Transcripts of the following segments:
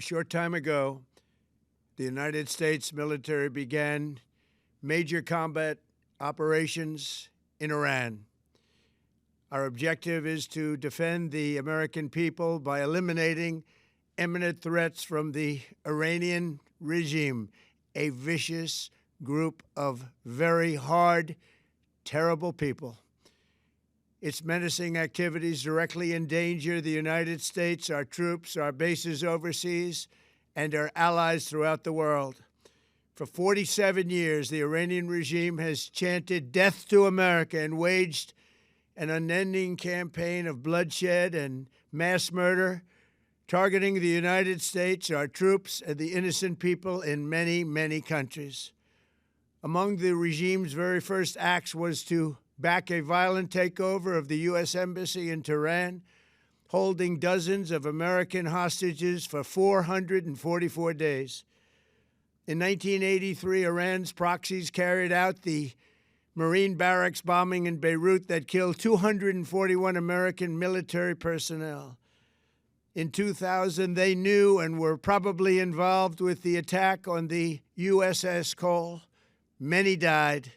A short time ago, the United States military began major combat operations in Iran. Our objective is to defend the American people by eliminating imminent threats from the Iranian regime, a vicious group of very hard, terrible people. Its menacing activities directly endanger the United States, our troops, our bases overseas, and our allies throughout the world. For 47 years, the Iranian regime has chanted death to America and waged an unending campaign of bloodshed and mass murder, targeting the United States, our troops, and the innocent people in many, many countries. Among the regime's very first acts was to back a violent takeover of the U.S. Embassy in Tehran, holding dozens of American hostages for 444 days. In 1983, Iran's proxies carried out the Marine barracks bombing in Beirut that killed 241 American military personnel. In 2000, they knew and were probably involved with the attack on the USS Cole. Many died.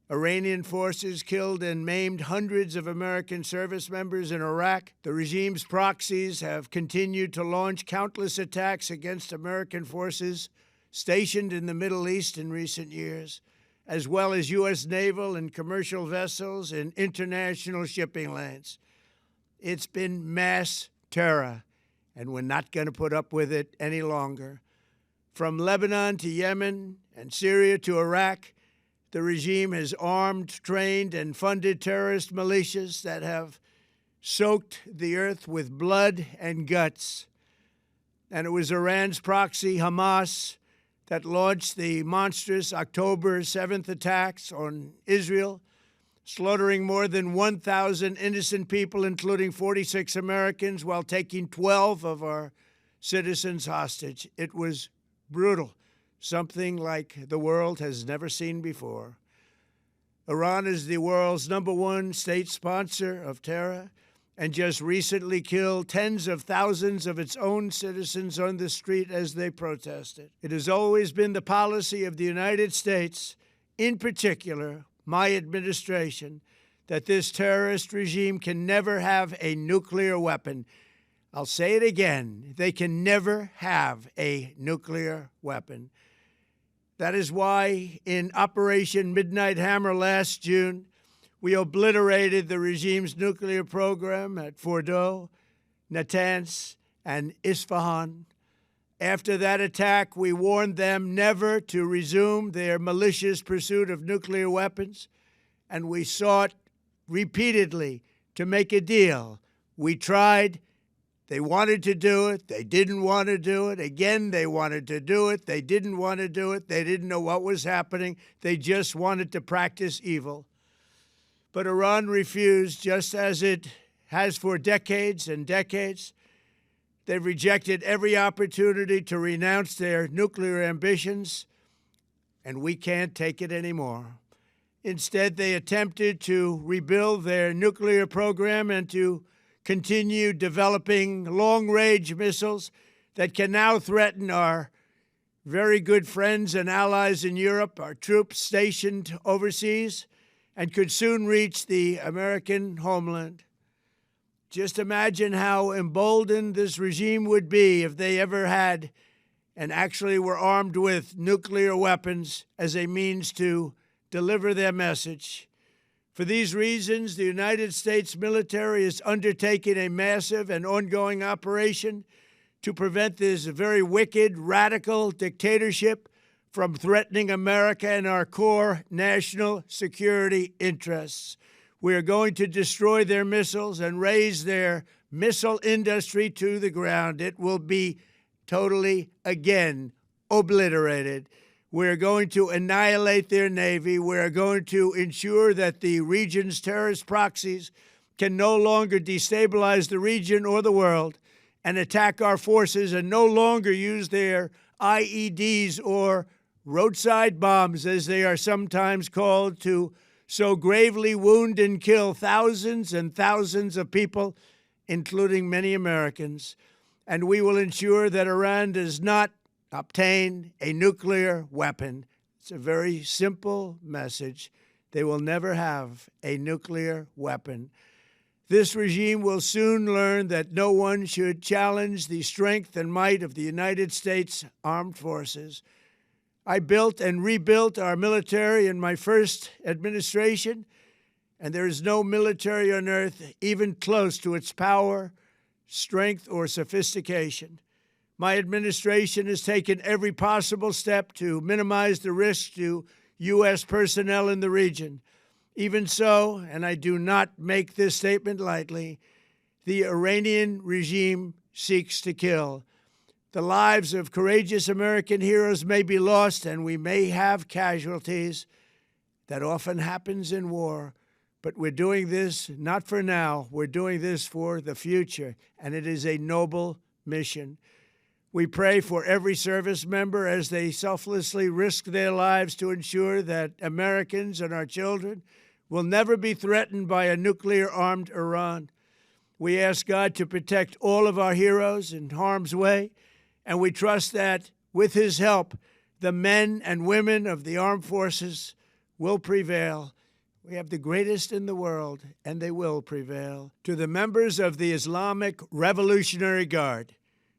Iranian forces killed and maimed hundreds of American service members in Iraq. The regime's proxies have continued to launch countless attacks against American forces stationed in the Middle East in recent years, as well as U.S. naval and commercial vessels in international shipping lanes. It's been mass terror, and we're not going to put up with it any longer. From Lebanon to Yemen and Syria to Iraq, the regime has armed, trained, and funded terrorist militias that have soaked the earth with blood and guts. And it was Iran's proxy, Hamas, that launched the monstrous October 7th attacks on Israel, slaughtering more than 1,000 innocent people, including 46 Americans, while taking 12 of our citizens hostage. It was brutal, something like the world has never seen before. Iran is the world's #1 state sponsor of terror and just recently killed tens of thousands of its own citizens on the street as they protested. It has always been the policy of the United States, in particular, my administration, that this terrorist regime can never have a nuclear weapon. I'll say it again, they can never have a nuclear weapon. That is why in Operation Midnight Hammer last June, we obliterated the regime's nuclear program at Fordow, Natanz, and Isfahan. After that attack, we warned them never to resume their malicious pursuit of nuclear weapons, and we sought repeatedly to make a deal. We tried. They wanted to do it. They didn't want to do it. Again, they wanted to do it. They didn't want to do it. They didn't know what was happening. They just wanted to practice evil. But Iran refused, just as it has for decades and decades. They've rejected every opportunity to renounce their nuclear ambitions, and we can't take it anymore. Instead, they attempted to rebuild their nuclear program and to continue developing long-range missiles that can now threaten our very good friends and allies in Europe, our troops stationed overseas, and could soon reach the American homeland. Just imagine how emboldened this regime would be if they ever had and actually were armed with nuclear weapons as a means to deliver their message. For these reasons, the United States military is undertaking a massive and ongoing operation to prevent this very wicked, radical dictatorship from threatening America and our core national security interests. We are going to destroy their missiles and raise their missile industry to the ground. It will be totally, again, obliterated. We're going to annihilate their Navy. We're going to ensure that the region's terrorist proxies can no longer destabilize the region or the world and attack our forces and no longer use their IEDs or roadside bombs, as they are sometimes called, to so gravely wound and kill thousands and thousands of people, including many Americans. and we will ensure that Iran does not obtain a nuclear weapon. It's a very simple message. They will never have a nuclear weapon. This regime will soon learn that no one should challenge the strength and might of the United States Armed Forces. I built and rebuilt our military in my first administration, and there is no military on earth even close to its power, strength, or sophistication. My administration has taken every possible step to minimize the risk to U.S. personnel in the region. Even so, and I do not make this statement lightly, the Iranian regime seeks to kill. The lives of courageous American heroes may be lost, and we may have casualties. That often happens in war. But we're doing this not for now. We're doing this for the future, and it is a noble mission. We pray for every service member as they selflessly risk their lives to ensure that Americans and our children will never be threatened by a nuclear-armed Iran. We ask God to protect all of our heroes in harm's way, and we trust that, with His help, the men and women of the armed forces will prevail. We have the greatest in the world, and they will prevail. To the members of the Islamic Revolutionary Guard,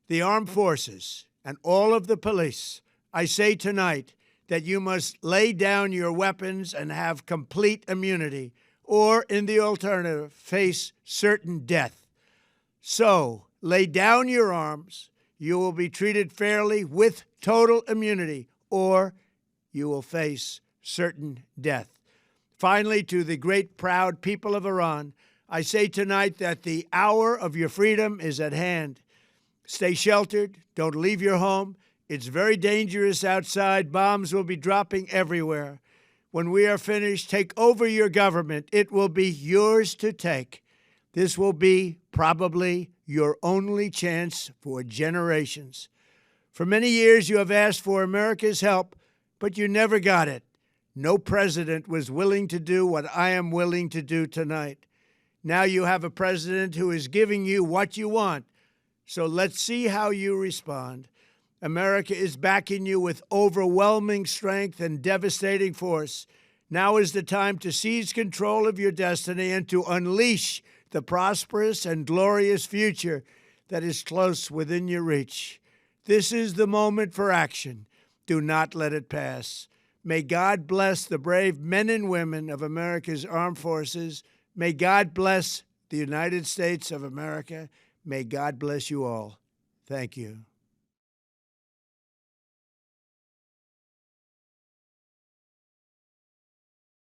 the armed forces, and all of the police, I say tonight that you must lay down your weapons and have complete immunity, or, in the alternative, face certain death. So, lay down your arms. You will be treated fairly with total immunity, or you will face certain death. Finally, to the great, proud people of Iran, I say tonight that the hour of your freedom is at hand. Stay sheltered. Don't leave your home. It's very dangerous outside. Bombs will be dropping everywhere. When we are finished, take over your government. It will be yours to take. This will be probably your only chance for generations. For many years, you have asked for America's help, but you never got it. No president was willing to do what I am willing to do tonight. Now you have a president who is giving you what you want. So let's see how you respond. America is backing you with overwhelming strength and devastating force. Now is the time to seize control of your destiny and to unleash the prosperous and glorious future that is close within your reach. This is the moment for action. Do not let it pass. May God bless the brave men and women of America's armed forces. May God bless the United States of America. May God bless you all. Thank you.